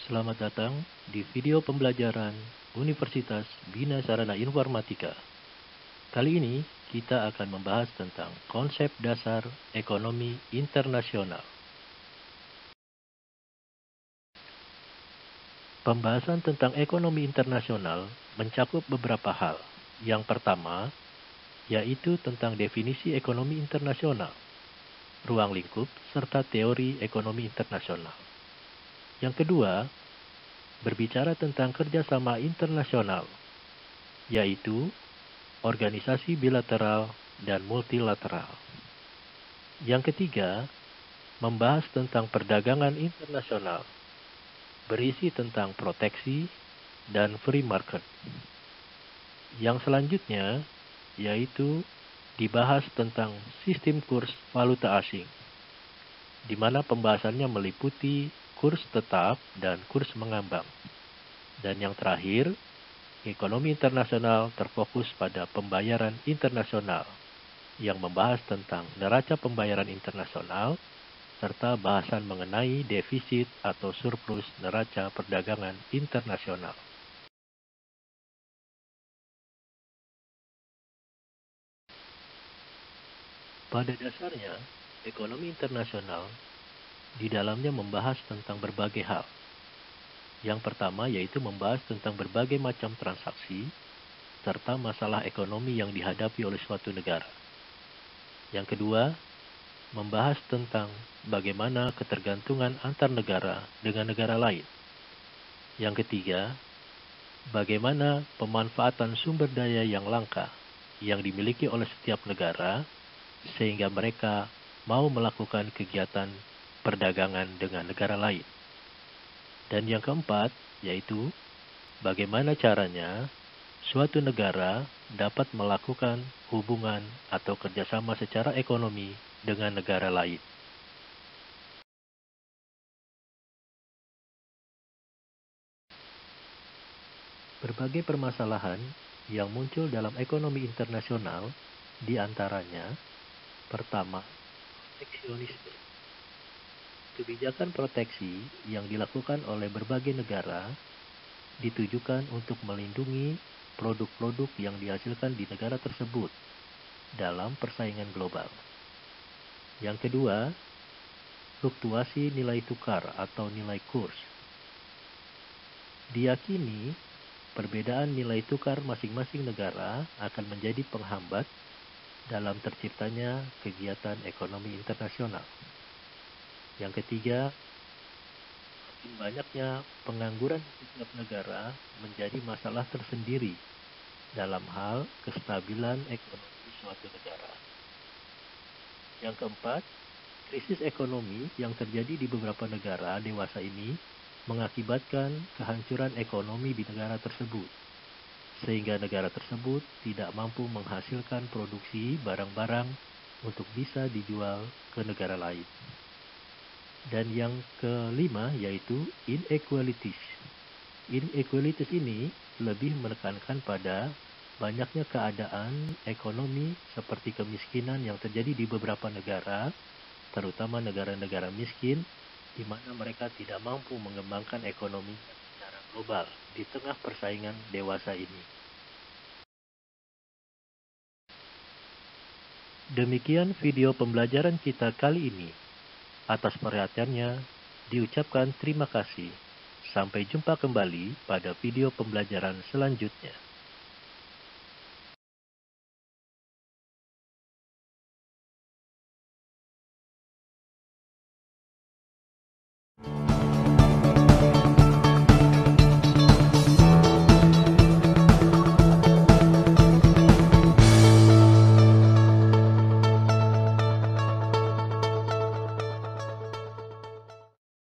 Selamat datang di video pembelajaran Universitas Bina Sarana Informatika. Kali ini kita akan membahas tentang konsep dasar ekonomi internasional. Pembahasan tentang ekonomi internasional mencakup beberapa hal. Yang pertama, yaitu tentang definisi ekonomi internasional, ruang lingkup, serta teori ekonomi internasional. Yang kedua, berbicara tentang kerjasama internasional, yaitu organisasi bilateral dan multilateral. Yang ketiga, membahas tentang perdagangan internasional, berisi tentang proteksi dan free market. Yang selanjutnya, yaitu dibahas tentang sistem kurs valuta asing, di mana pembahasannya meliputi kurs tetap dan kurs mengambang. Dan yang terakhir, ekonomi internasional terfokus pada pembayaran internasional, yang membahas tentang neraca pembayaran internasional, serta bahasan mengenai defisit atau surplus neraca perdagangan internasional. Pada dasarnya, ekonomi internasional di dalamnya membahas tentang berbagai hal. Yang pertama yaitu membahas tentang berbagai macam transaksi, serta masalah ekonomi yang dihadapi oleh suatu negara. Yang kedua, membahas tentang bagaimana ketergantungan antar negara dengan negara lain. Yang ketiga, bagaimana pemanfaatan sumber daya yang langka yang dimiliki oleh setiap negara sehingga mereka mau melakukan kegiatan perdagangan dengan negara lain. Dan yang keempat, yaitu bagaimana caranya suatu negara dapat melakukan hubungan atau kerjasama secara ekonomi dengan negara lain. Berbagai permasalahan yang muncul dalam ekonomi internasional diantaranya, pertama, proteksionisme. Kebijakan proteksi yang dilakukan oleh berbagai negara ditujukan untuk melindungi produk-produk yang dihasilkan di negara tersebut dalam persaingan global. Yang kedua, fluktuasi nilai tukar atau nilai kurs. Diyakini, perbedaan nilai tukar masing-masing negara akan menjadi penghambat dalam terciptanya kegiatan ekonomi internasional. Yang ketiga, makin banyaknya pengangguran di setiap negara menjadi masalah tersendiri dalam hal kestabilan ekonomi suatu negara. Yang keempat, krisis ekonomi yang terjadi di beberapa negara dewasa ini mengakibatkan kehancuran ekonomi di negara tersebut, sehingga negara tersebut tidak mampu menghasilkan produksi barang-barang untuk bisa dijual ke negara lain. Dan yang kelima yaitu inequalities. Inequalities ini lebih menekankan pada banyaknya keadaan ekonomi seperti kemiskinan yang terjadi di beberapa negara, terutama negara-negara miskin, di mana mereka tidak mampu mengembangkan ekonomi secara global di tengah persaingan dewasa ini. Demikian video pembelajaran kita kali ini. Atas perhatiannya, diucapkan terima kasih. Sampai jumpa kembali pada video pembelajaran selanjutnya.